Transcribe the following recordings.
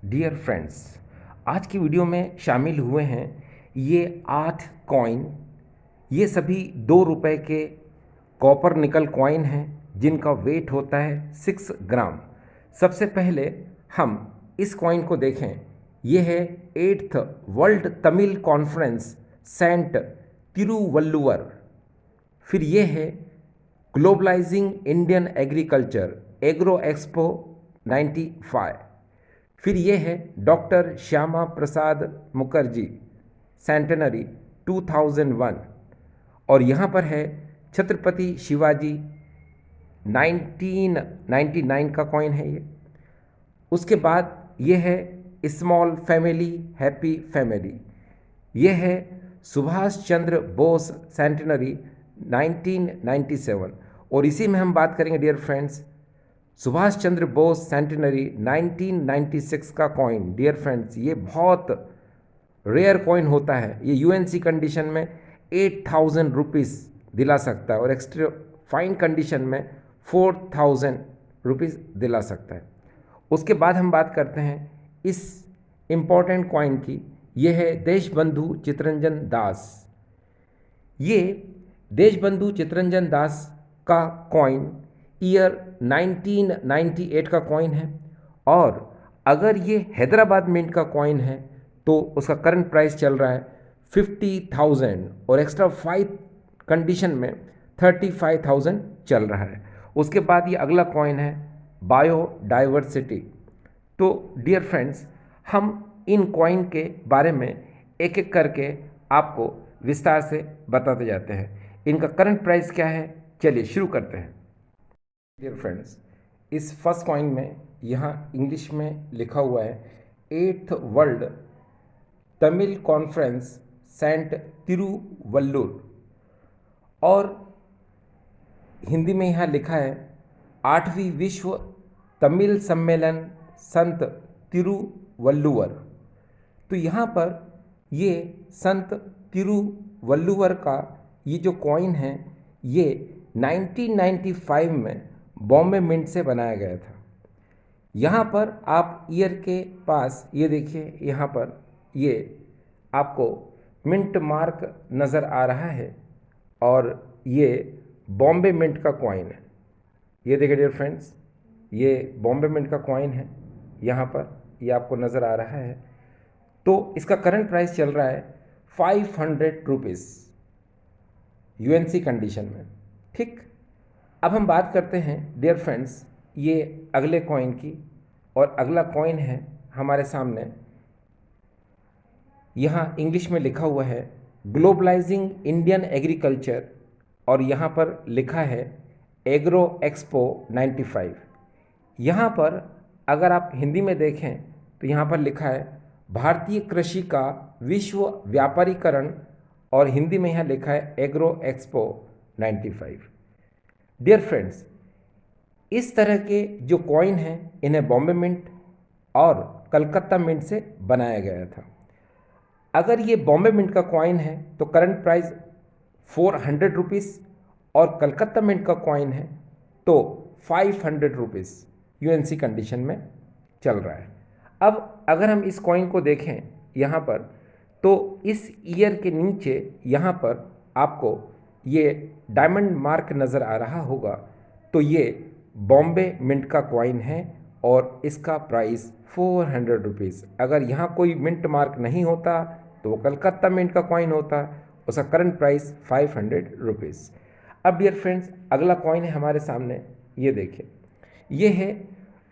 Dear friends, आज की video में शामिल हुए हैं ये 8 कॉइन। ये सभी 2 रुपए के कॉपर निकल कॉइन हैं जिनका वेट होता है 6 ग्राम। सबसे पहले हम इस कॉइन को देखें। ये है 8th world Tamil conference saint Thiruvalluvar. फिर ये है globalising Indian agriculture agro expo 95। फिर ये है डॉक्टर श्यामा प्रसाद मुखर्जी सेंटेनरी 2001। और यहाँ पर है छत्रपति शिवाजी 1999 का कॉइन है ये। उसके बाद ये है स्मॉल फैमिली हैप्पी फैमिली। ये है सुभाष चंद्र बोस सेंटेनरी 1997। और इसी में हम बात करेंगे dear friends Subhash Chandra Bose centenary 1996 का कॉइन। डियर फ्रेंड्स, ये बहुत रेयर कॉइन होता है। ये यूएनसी कंडीशन में 8,000 रुपीज़ दिला सकता है और एक्स्ट्रा फाइन कंडीशन में 4,000 रुपीज़ दिला सकता है। उसके बाद हम बात करते हैं इस इम्पॉर्टेंट कॉइन की। ये है देशबंधु चित्तरंजन दास। ये देशबंधु चित्तरंजन दास का कॉइन ईयर 1998 का कॉइन है। और अगर ये हैदराबाद मिंट का कॉइन है तो उसका करंट प्राइस चल रहा है 50,000 और एक्स्ट्रा 5 कंडीशन में 35,000 चल रहा है। उसके बाद ये अगला कॉइन है बायोडाइवर्सिटी। तो डियर फ्रेंड्स, हम इन कॉइन के बारे में एक एक करके आपको विस्तार से बताते जाते हैं। इनका करंट प्राइस क्या है, चलिए शुरू करते हैं। डियर फ्रेंड्स, इस फर्स्ट कॉइन में यहाँ इंग्लिश में लिखा हुआ है 8th world Tamil conference saint Thiruvallur. और हिंदी में यहाँ लिखा है 8वीं विश्व तमिल सम्मेलन संत तिरुवल्लुवर। तो यहाँ पर ये संत तिरुवल्लुवर का ये जो कॉइन है ये 1995 में बॉम्बे मिंट से बनाया गया था। यहाँ पर आप ईयर के पास ये देखिए, यहाँ पर ये आपको मिंट मार्क नज़र आ रहा है और ये बॉम्बे मिंट का कॉइन है। ये देखिए डियर फ्रेंड्स, ये बॉम्बे मिंट का कॉइन है। यहाँ पर ये आपको नज़र आ रहा है। तो इसका करंट प्राइस चल रहा है 500 रुपीज़ यूएनसी कंडीशन में। ठीक, अब हम बात करते हैं डियर फ्रेंड्स ये अगले कॉइन की। और अगला कॉइन है हमारे सामने, यहाँ इंग्लिश में लिखा हुआ है ग्लोबलाइजिंग इंडियन एग्रीकल्चर और यहाँ पर लिखा है एग्रो एक्सपो 95। यहाँ पर अगर आप हिंदी में देखें तो यहाँ पर लिखा है भारतीय कृषि का विश्व व्यापारीकरण और हिंदी में यहाँ लिखा है एग्रो एक्सपो 95। डियर फ्रेंड्स, इस तरह के जो कॉइन हैं इन्हें बॉम्बे मिंट और कलकत्ता मिंट से बनाया गया था। अगर ये बॉम्बे मिंट का कॉइन है तो करंट प्राइस 400 रुपीज़ और कलकत्ता मिंट का कॉइन है तो 500 रुपीज़ यूएनसी कंडीशन में चल रहा है। अब अगर हम इस कॉइन को देखें यहाँ पर तो इस ईयर के नीचे यहाँ पर आपको ये डायमंड मार्क नज़र आ रहा होगा। तो ये बॉम्बे मिंट का कॉइन है और इसका प्राइस 400 रुपीज़। अगर यहाँ कोई मिंट मार्क नहीं होता तो वो कलकत्ता मिंट का कॉइन होता, उसका करंट प्राइस 500 रुपीज़। अब डियर फ्रेंड्स, अगला कॉइन है हमारे सामने, ये देखिए। ये है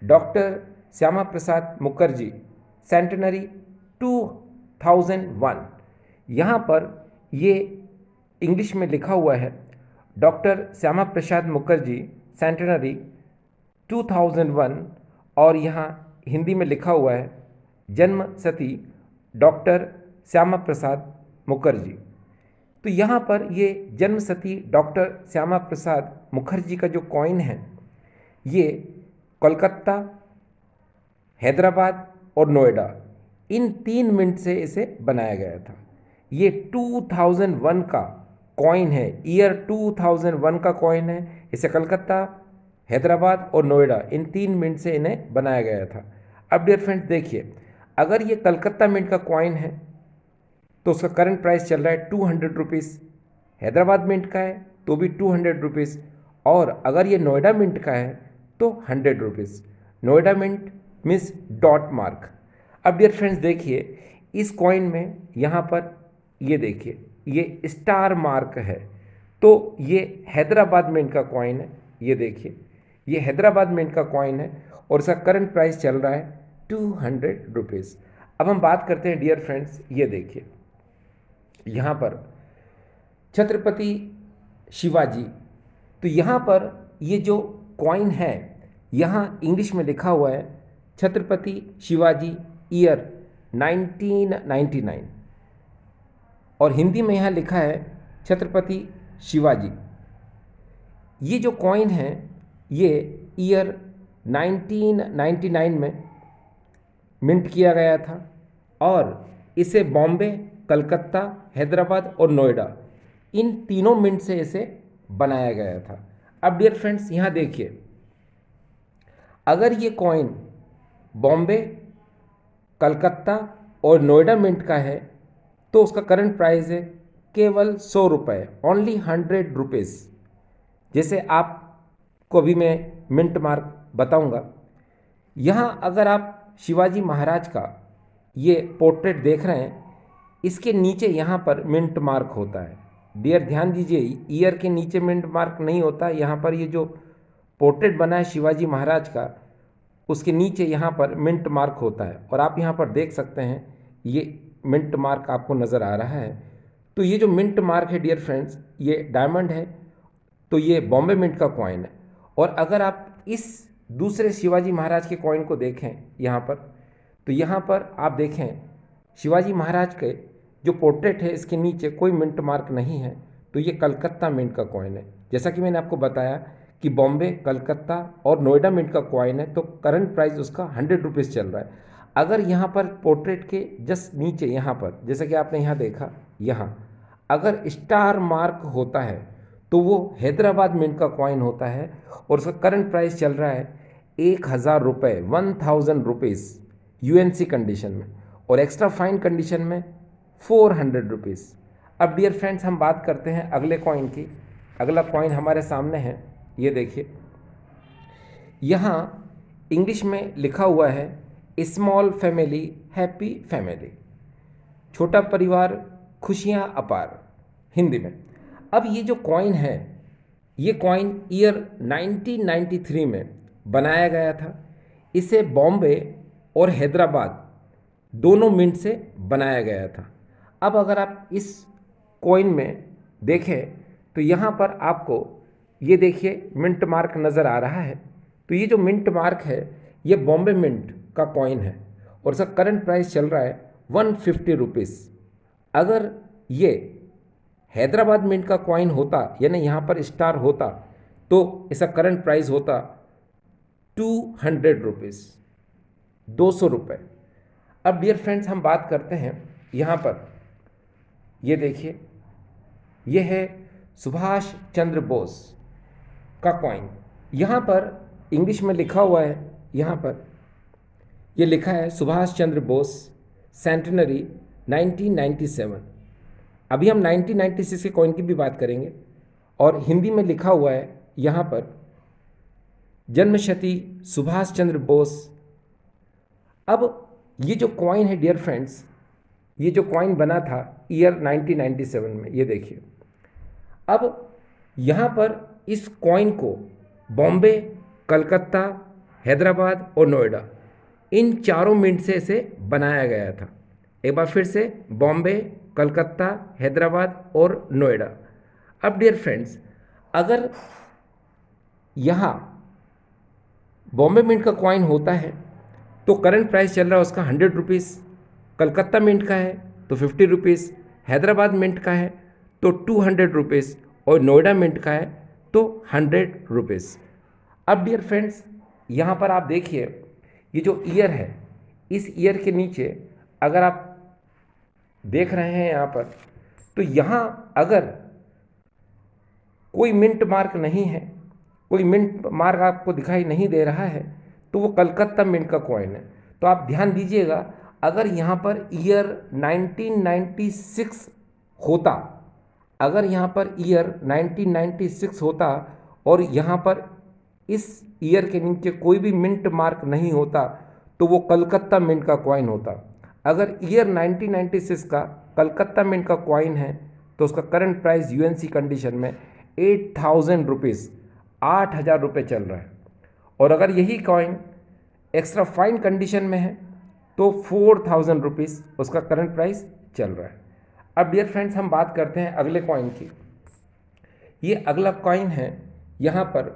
डॉक्टर श्यामा प्रसाद मुखर्जी सेंटेनरी 2001। यहाँ पर ये इंग्लिश में लिखा हुआ है डॉक्टर श्यामा प्रसाद मुखर्जी सेंटेनरी 2001 और यहाँ हिंदी में लिखा हुआ है जन्म सती डॉक्टर श्यामा प्रसाद मुखर्जी। तो यहाँ पर ये जन्म सती डॉक्टर श्यामा प्रसाद मुखर्जी का जो कॉइन है ये कोलकाता, हैदराबाद और नोएडा इन 3 मिंट से इसे बनाया गया था। ये 2001 का कॉइन है, ईयर 2001 का कॉइन है। इसे कलकत्ता, हैदराबाद और नोएडा इन 3 मिंट से इन्हें बनाया गया था। अब डियर फ्रेंड्स देखिए, अगर ये कलकत्ता मिंट का कॉइन है तो उसका करंट प्राइस चल रहा है 200 रुपीज़। हैदराबाद मिंट का है तो भी 200 रुपीज़, और अगर ये नोएडा मिंट का है तो 100 rupees. Noida mint means dot mark. अब डियर फ्रेंड्स देखिए, इस कॉइन में यहाँ पर ये देखिए ये स्टार मार्क है, तो ये हैदराबाद मिंट का कॉइन है। ये देखिए ये हैदराबाद मिंट का कॉइन है और इसका करंट प्राइस चल रहा है 200 रुपीज़। अब हम बात करते हैं डियर फ्रेंड्स, ये देखिए यहाँ पर छत्रपति शिवाजी, तो यहाँ पर ये जो कॉइन है यहाँ इंग्लिश में लिखा हुआ है छत्रपति शिवाजी ईयर 1999, और हिंदी में यहाँ लिखा है छत्रपति शिवाजी। ये जो कॉइन है ये ईयर 1999 में मिंट किया गया था, और इसे बॉम्बे, कलकत्ता, हैदराबाद और नोएडा इन तीनों मिंट से इसे बनाया गया था। अब डियर फ्रेंड्स यहाँ देखिए, अगर ये कॉइन बॉम्बे, कलकत्ता और नोएडा मिंट का है तो उसका करंट प्राइस है केवल 100 रुपये, ओनली 100 रुपीज़। जैसे आपको अभी मैं मिंट मार्क बताऊंगा, यहाँ अगर आप शिवाजी महाराज का ये पोर्ट्रेट देख रहे हैं, इसके नीचे यहाँ पर मिंट मार्क होता है। डियर ध्यान दीजिए, ईयर के नीचे मिंट मार्क नहीं होता। यहाँ पर ये जो पोर्ट्रेट बना है शिवाजी महाराज का, उसके नीचे यहाँ पर मिंट मार्क होता है, और आप यहाँ पर देख सकते हैं ये मिंट मार्क आपको नज़र आ रहा है। तो ये जो मिंट मार्क है डियर फ्रेंड्स, ये डायमंड है, तो ये बॉम्बे मिंट का कॉइन है। और अगर आप इस दूसरे शिवाजी महाराज के कॉइन को देखें यहाँ पर, तो यहाँ पर आप देखें शिवाजी महाराज के जो पोर्ट्रेट है इसके नीचे कोई मिंट मार्क नहीं है, तो ये कलकत्ता मिंट का कॉइन है। जैसा कि मैंने आपको बताया कि बॉम्बे, कलकत्ता और नोएडा मिंट का कॉइन है, तो करंट प्राइस उसका 100 रुपीज़ चल रहा है। अगर यहाँ पर पोर्ट्रेट के जस्ट नीचे यहाँ पर, जैसा कि आपने यहाँ देखा, यहाँ अगर स्टार मार्क होता है तो वो हैदराबाद मिंट का कॉइन होता है, और उसका करंट प्राइस चल रहा है 1000 रुपये, 1000 रुपीज़ यूएनसी कंडीशन में, और एक्स्ट्रा फाइन कंडीशन में 400 रुपीज़। अब डियर फ्रेंड्स हम बात करते हैं अगले कॉइन की। अगला कॉइन हमारे सामने है, ये देखिए यहाँ इंग्लिश में लिखा हुआ है स्मॉल फैमिली हैप्पी फैमिली, छोटा परिवार खुशियाँ अपार, हिंदी में। अब ये जो कॉइन है, ये कॉइन ईयर 1993 में बनाया गया था। इसे बॉम्बे और हैदराबाद दोनों मिंट से बनाया गया था। अब अगर आप इस कॉइन में देखें तो यहाँ पर आपको ये देखिए मिंट मार्क नज़र आ रहा है। तो ये जो मिंट मार्क है ये बॉम्बे मिंट का कॉइन है, और इसका करंट प्राइस चल रहा है 150 रुपीज़। अगर ये हैदराबाद मिंट का कॉइन होता, यानी यहाँ पर स्टार होता, तो इसका करंट प्राइस होता 200 रुपीज़, 200 रुपये। अब डियर फ्रेंड्स हम बात करते हैं यहाँ पर, ये देखिए ये है सुभाष चंद्र बोस का कॉइन। यहाँ पर इंग्लिश में लिखा हुआ है, यहाँ पर ये लिखा है सुभाष चंद्र बोस सेंटेनरी 1997। अभी हम 1996 के कॉइन की भी बात करेंगे, और हिंदी में लिखा हुआ है यहाँ पर जन्मशती सुभाष चंद्र बोस। अब ये जो कॉइन है डियर फ्रेंड्स, ये जो कॉइन बना था ईयर 1997 में, ये देखिए। अब यहाँ पर इस कॉइन को बॉम्बे, कलकत्ता, हैदराबाद और नोएडा इन चारों मिंट से इसे बनाया गया था। एक बार फिर से, बॉम्बे, कलकत्ता, हैदराबाद और नोएडा। अब डियर फ्रेंड्स अगर यहाँ बॉम्बे मिंट का कॉइन होता है तो करंट प्राइस चल रहा है उसका 100 रुपीज़, कलकत्ता मिंट का है तो 50 रुपीज़, हैदराबाद मिंट का है तो 200 रुपीज़, और नोएडा मिंट का है तो 100 रुपीज़। अब डियर फ्रेंड्स यहाँ पर आप देखिए ये जो ईयर है, इस ईयर के नीचे अगर आप देख रहे हैं यहाँ पर, तो यहाँ अगर कोई मिंट मार्क नहीं है, कोई मिंट मार्क आपको दिखाई नहीं दे रहा है, तो वो कलकत्ता मिंट का कॉइन है। तो आप ध्यान दीजिएगा, अगर यहाँ पर ईयर 1996 होता, अगर यहाँ पर ईयर 1996 होता और यहाँ पर इस ईयर के नीचे कोई भी मिंट मार्क नहीं होता तो वो कलकत्ता मिंट का कॉइन होता। अगर ईयर 1996 का कलकत्ता मिंट का कॉइन है तो उसका करंट प्राइस यूएनसी कंडीशन में 8,000 रुपीज़, 8,000 रुपये चल रहा है। और अगर यही कॉइन एक्स्ट्रा फाइन कंडीशन में है तो 4,000 रुपीज़ उसका करंट प्राइस चल रहा है। अब डियर फ्रेंड्स, हम बात करते हैं अगले कॉइन की। ये अगला कॉइन है यहाँ पर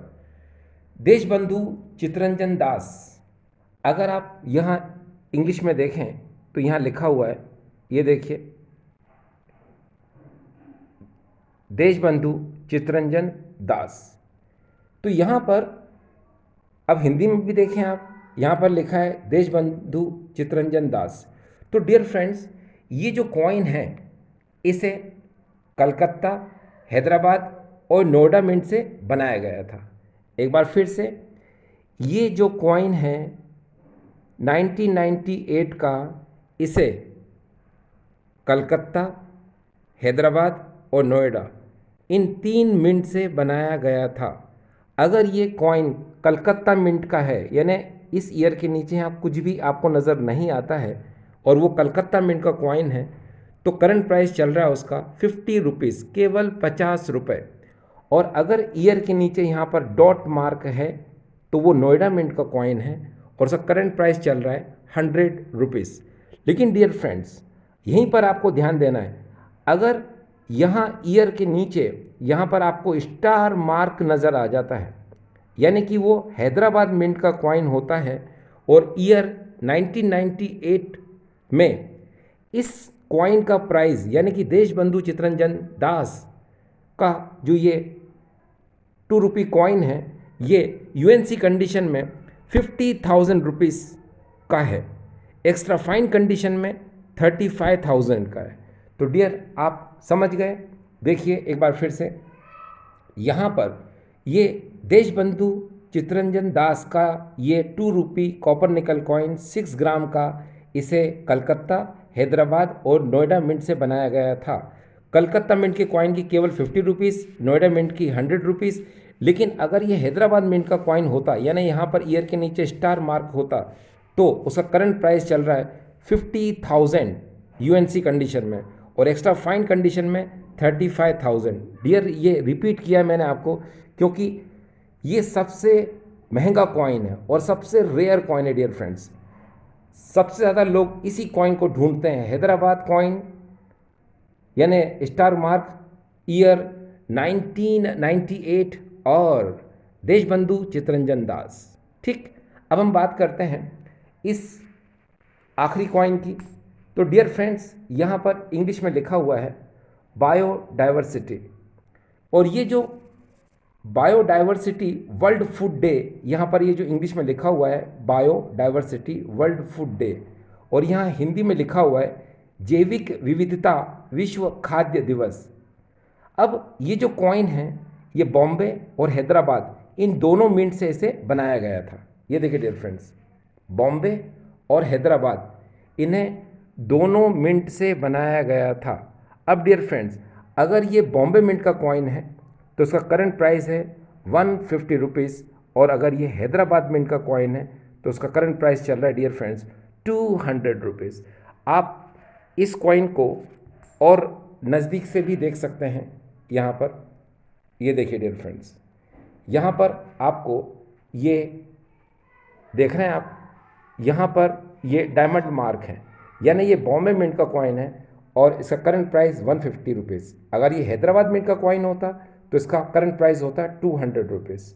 देशबंधु चित्तरंजन दास। अगर आप यहाँ इंग्लिश में देखें तो यहाँ लिखा हुआ है, ये देखिए, देशबंधु चित्तरंजन दास। तो यहाँ पर अब हिंदी में भी देखें आप, यहाँ पर लिखा है देशबंधु चित्तरंजन दास। तो डियर फ्रेंड्स, ये जो कॉइन है इसे कलकत्ता, हैदराबाद और नोएडा मिंट से बनाया गया था। एक बार फिर से, ये जो कॉइन है 1998 का, इसे कलकत्ता, हैदराबाद और नोएडा इन 3 मिंट से बनाया गया था। अगर ये कॉइन कलकत्ता मिंट का है, यानी इस ईयर के नीचे यहाँ कुछ भी आपको नज़र नहीं आता है और वो कलकत्ता मिंट का कॉइन है, तो करंट प्राइस चल रहा है उसका 50 रुपीज़, केवल 50 रुपये। और अगर ईयर के नीचे यहाँ पर डॉट मार्क है तो वो नोएडा मिंट का कॉइन है और उसका करंट प्राइस चल रहा है 100 रुपीज़। लेकिन डियर फ्रेंड्स, यहीं पर आपको ध्यान देना है, अगर यहाँ ईयर के नीचे यहाँ पर आपको स्टार मार्क नज़र आ जाता है, यानी कि वो हैदराबाद मिंट का कॉइन होता है और ईयर 1998 में इस कॉइन का प्राइस, यानी कि देशबंधु चित्तरंजन दास का जो ये 2 रुपये कॉइन है, ये यूएनसी कंडीशन में 50,000 रुपीज़ का है, एक्स्ट्रा फाइन कंडीशन में 35,000 का है। तो डियर, आप समझ गए। देखिए एक बार फिर से, यहाँ पर ये देशबंधु चित्तरंजन दास का ये 2 रुपये कॉपर निकल कॉइन 6 ग्राम का, इसे कलकत्ता, हैदराबाद और नोएडा मिंट से बनाया गया था। कलकत्ता मिंट के कॉइन की केवल 50 रुपीज़, नोएडा मिंट की 100 रुपीज़। लेकिन अगर ये हैदराबाद मिंट का कॉइन होता, यानी यहाँ पर ईयर के नीचे स्टार मार्क होता, तो उसका करंट प्राइस चल रहा है 50,000 यूएनसी कंडीशन में और एक्स्ट्रा फाइन कंडीशन में 35,000। डियर, ये रिपीट किया मैंने आपको क्योंकि ये सबसे महंगा कॉइन है और सबसे रेयर कॉइन है डियर फ्रेंड्स। सबसे ज़्यादा लोग इसी कॉइन को ढूंढते हैं, हैदराबाद कॉइन यानी स्टार मार्क ईयर 1998 और देशबंधु चित्तरंजन दास। ठीक, अब हम बात करते हैं इस आखिरी कॉइन की। तो डियर फ्रेंड्स, यहाँ पर इंग्लिश में लिखा हुआ है बायोडाइवर्सिटी, और ये जो बायोडाइवर्सिटी वर्ल्ड फूड डे, यहाँ पर ये जो इंग्लिश में लिखा हुआ है बायोडाइवर्सिटी वर्ल्ड फूड डे, और यहाँ हिंदी में लिखा हुआ है जैविक विविधता विश्व खाद्य दिवस। अब ये जो कॉइन है ये बॉम्बे और हैदराबाद इन दोनों मिंट से इसे बनाया गया था। ये देखिए डियर फ्रेंड्स, बॉम्बे और हैदराबाद, इन्हें दोनों मिंट से बनाया गया था। अब डियर फ्रेंड्स, अगर ये बॉम्बे मिंट का कॉइन है तो उसका करंट प्राइस है 150 रुपीज़, और अगर ये हैदराबाद मिंट का कॉइन है तो उसका करंट प्राइस चल रहा है डियर फ्रेंड्स 200 रुपीज़। आप इस कॉइन को और नज़दीक से भी देख सकते हैं। यहाँ पर ये देखिए डियर फ्रेंड्स, यहाँ पर आपको ये देख रहे हैं आप, यहाँ पर ये डायमंड मार्क है, यानी ये बॉम्बे मिंट का कॉइन है और इसका करंट प्राइस 150 रुपीज़। अगर ये हैदराबाद मिंट का कॉइन होता तो इसका करंट प्राइस होता 200 रुपीज़।